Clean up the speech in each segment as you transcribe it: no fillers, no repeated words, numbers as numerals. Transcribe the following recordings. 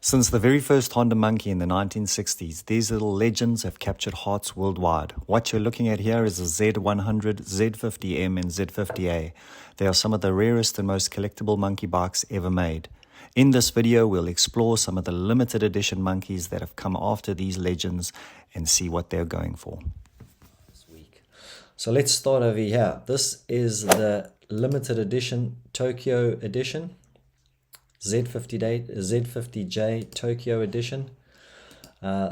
Since the very first Honda Monkey in the 1960s, these little legends have captured hearts worldwide. What you're looking at here is a Z100, Z50M, and Z50A. They are some of the rarest and most collectible monkey bikes ever made. In this video, we'll explore some of the limited edition monkeys that have come after these legends and see what they're going for. So let's start over here. This is the limited edition Tokyo edition. Z50J Tokyo edition.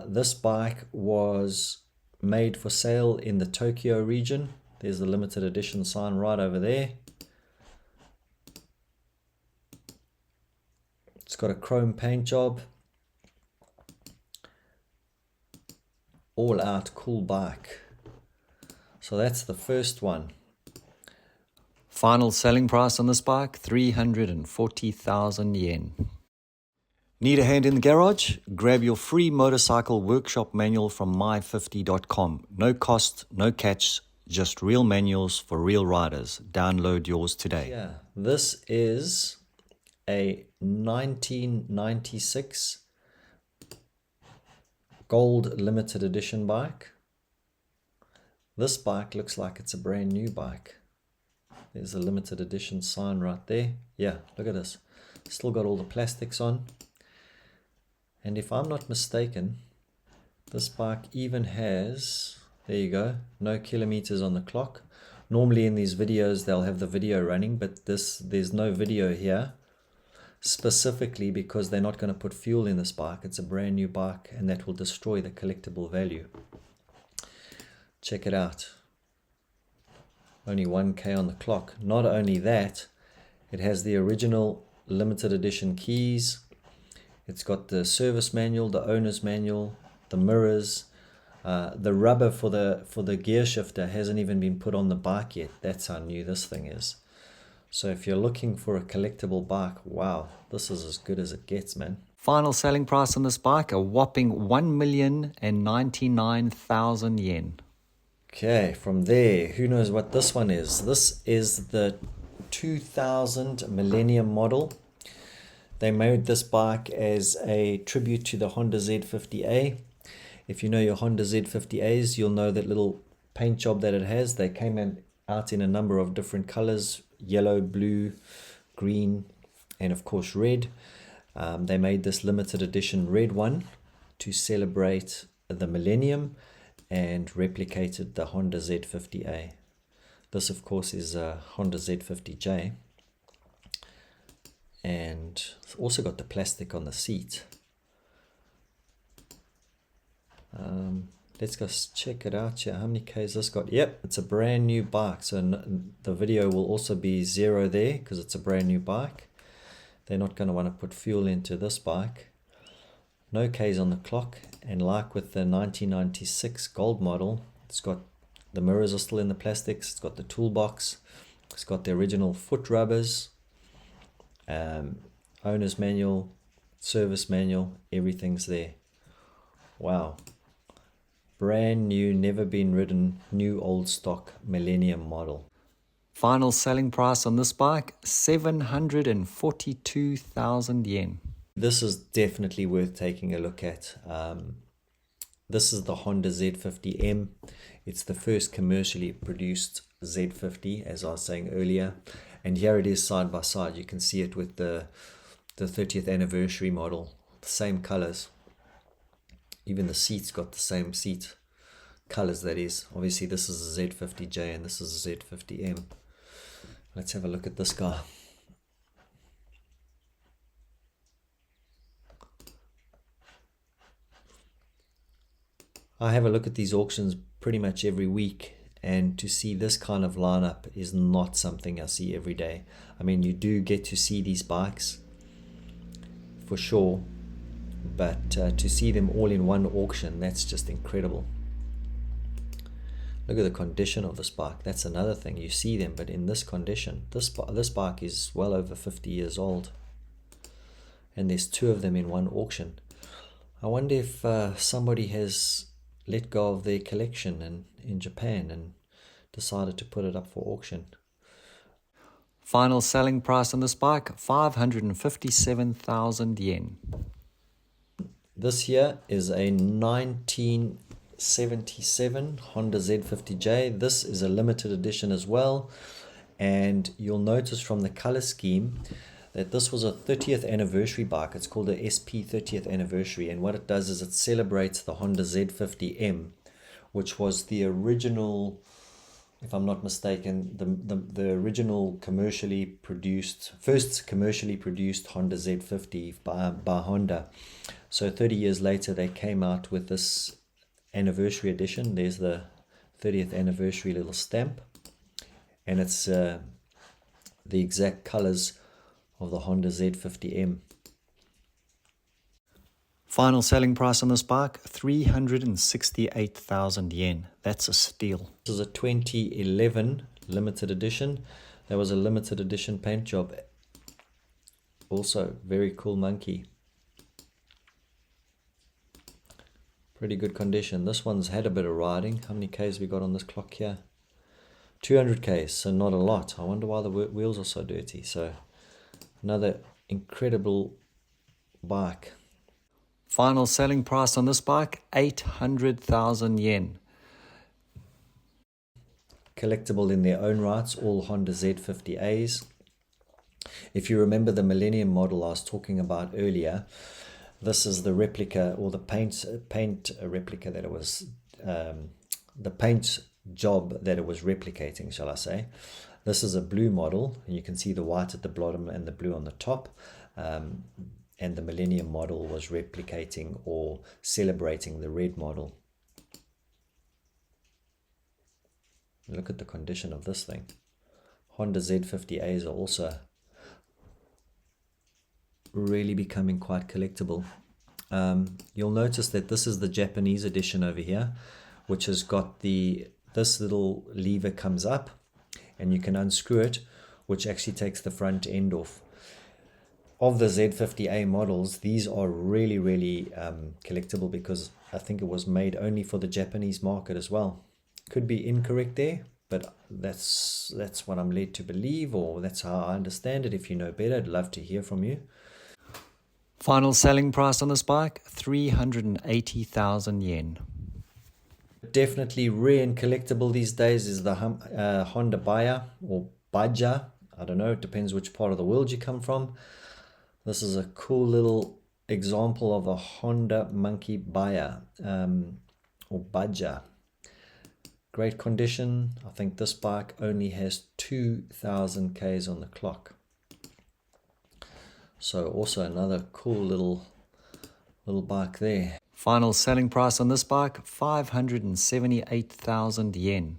This bike was made for sale in the Tokyo region. There's the limited edition sign right over there. It's got a chrome paint job. All out cool bike. So that's the first one. Final selling price on this bike, 340,000 yen. Need a hand in the garage? Grab your free motorcycle workshop manual from my50.com. No cost, no catch, just real manuals for real riders. Download yours today. Yeah, this is a 1996 gold limited edition bike. This bike looks like it's a brand new bike. There's a limited edition sign right there. Yeah, look at this. Still got all the plastics on. And if I'm not mistaken, this bike even has, there you go, no kilometers on the clock. Normally in these videos, they'll have the video running, but there's no video here, specifically because they're not going to put fuel in this bike. It's a brand new bike, and that will destroy the collectible value. Check it out. Only 1K on the clock. Not only that, it has the original limited edition keys. It's got the service manual, the owner's manual, the mirrors. The rubber for the gear shifter hasn't even been put on the bike yet. That's how new this thing is. So if you're looking for a collectible bike, wow, this is as good as it gets, man. Final selling price on this bike, a whopping 1,099,000 yen. Okay, from there, who knows what this one is? This is the 2000 Millennium model. They made this bike as a tribute to the Honda Z50A. If you know your Honda Z50As, you'll know that little paint job that it has. They came out in a number of different colors, yellow, blue, green, and of course red. They made this limited edition red one to celebrate the Millennium and replicated the Honda Z50A. This of course is a Honda Z50J, and it's also got the plastic on the seat. Let's go check it out here. How many Ks this got? Yep, it's a brand new bike, so the video will also be 0 there because it's a brand new bike. They're not going to want to put fuel into this bike. No Ks on the clock, and like with the 1996 gold model, it's got the mirrors are still in the plastics, it's got the toolbox, it's got the original foot rubbers, owner's manual, service manual, everything's there. Wow. Brand new, never been ridden, new old stock Millennium model. Final selling price on this bike, 742,000 yen. This is definitely worth taking a look at. This is the Honda Z50M. It's the first commercially produced Z50, as I was saying earlier. And here it is side by side. You can see it with the 30th anniversary model. The same colors. Even the seats got the same seat colors, that is. Obviously this is a Z50J and this is a Z50M. Let's have a look at this guy. I have a look at these auctions pretty much every week, and to see this kind of lineup is not something I see every day. I mean, you do get to see these bikes for sure, but to see them all in one auction, that's just incredible. Look at the condition of this bike. That's another thing. You see them, but in this condition, this bike is well over 50 years old, and there's 2 of them in one auction. I wonder if somebody has let go of their collection in Japan and decided to put it up for auction. Final selling price on this bike, 557,000 yen. this here is a 1977 Honda Z50J. This is a limited edition as well, and you'll notice from the color scheme that this was a 30th anniversary bike. It's called a SP 30th anniversary, and what it does is it celebrates the Honda Z50M, which was the original, if I'm not mistaken, the original first commercially produced Honda Z50 by Honda. So 30 years later they came out with this anniversary edition. There's the 30th anniversary little stamp, and it's the exact colors of the Honda Z50M. Final selling price on this bike, 368,000 yen. That's a steal. This is a 2011 limited edition. That was a limited edition paint job. Also, very cool monkey. Pretty good condition. This one's had a bit of riding. How many Ks we got on this clock here? 200 Ks, so not a lot. I wonder why the wheels are so dirty. So another incredible bike. Final selling price on this bike, 800,000 yen. Collectible in their own rights, all Honda Z50As. If you remember the Millennium model I was talking about earlier, this is the replica, or the paint replica that it was, the paint job that it was replicating, shall I say. This is a blue model, and you can see the white at the bottom and the blue on the top. And the Millennium model was replicating or celebrating the red model. Look at the condition of this thing. Honda Z50As are also really becoming quite collectible. You'll notice that this is the Japanese edition over here, which has got this little lever comes up and you can unscrew it, which actually takes the front end off. Of the Z50A models, these are really, really collectible, because I think it was made only for the Japanese market as well. Could be incorrect there, but that's what I'm led to believe, or that's how I understand it. If you know better, I'd love to hear from you. Final selling price on this bike, 380,000 yen. Definitely rare and collectible these days is the Honda Baja or Baja. I don't know, it depends which part of the world you come from. This is a cool little example of a Honda Monkey Baja or Baja. Great condition. I think this bike only has 2,000 Ks on the clock. So also another cool little bike there. Final selling price on this bike, 578,000 yen.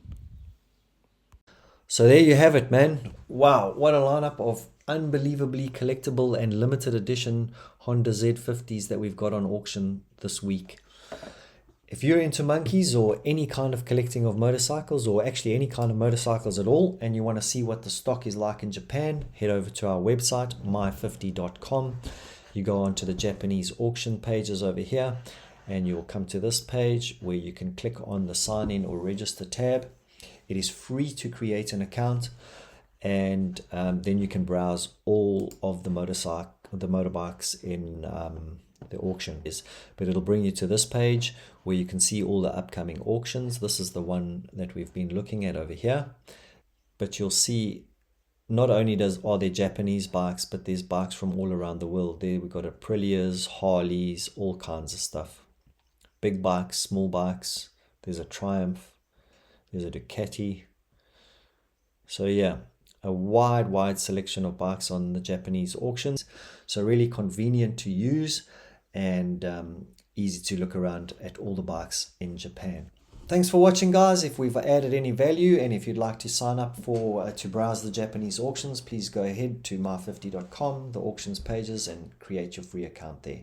So there you have it, man. Wow, what a lineup of unbelievably collectible and limited edition Honda Z50s that we've got on auction this week. If you're into monkeys or any kind of collecting of motorcycles, or actually any kind of motorcycles at all, and you want to see what the stock is like in Japan, head over to our website, my50.com. You go onto the Japanese auction pages over here, and you'll come to this page where you can click on the sign in or register tab. It is free to create an account, and then you can browse all of the motorbikes in the auction. But it'll bring you to this page where you can see all the upcoming auctions. This is the one that we've been looking at over here, but you'll see not only are there Japanese bikes, but there's bikes from all around the world. There we've got Aprilias, Harleys, all kinds of stuff. Big bikes, small bikes. There's a Triumph, there's a Ducati. So yeah, a wide selection of bikes on the Japanese auctions. So really convenient to use, and easy to look around at all the bikes in Japan. Thanks for watching, guys. If we've added any value, and if you'd like to sign up to browse the Japanese auctions, please go ahead to my50.com, the auctions pages, and create your free account there.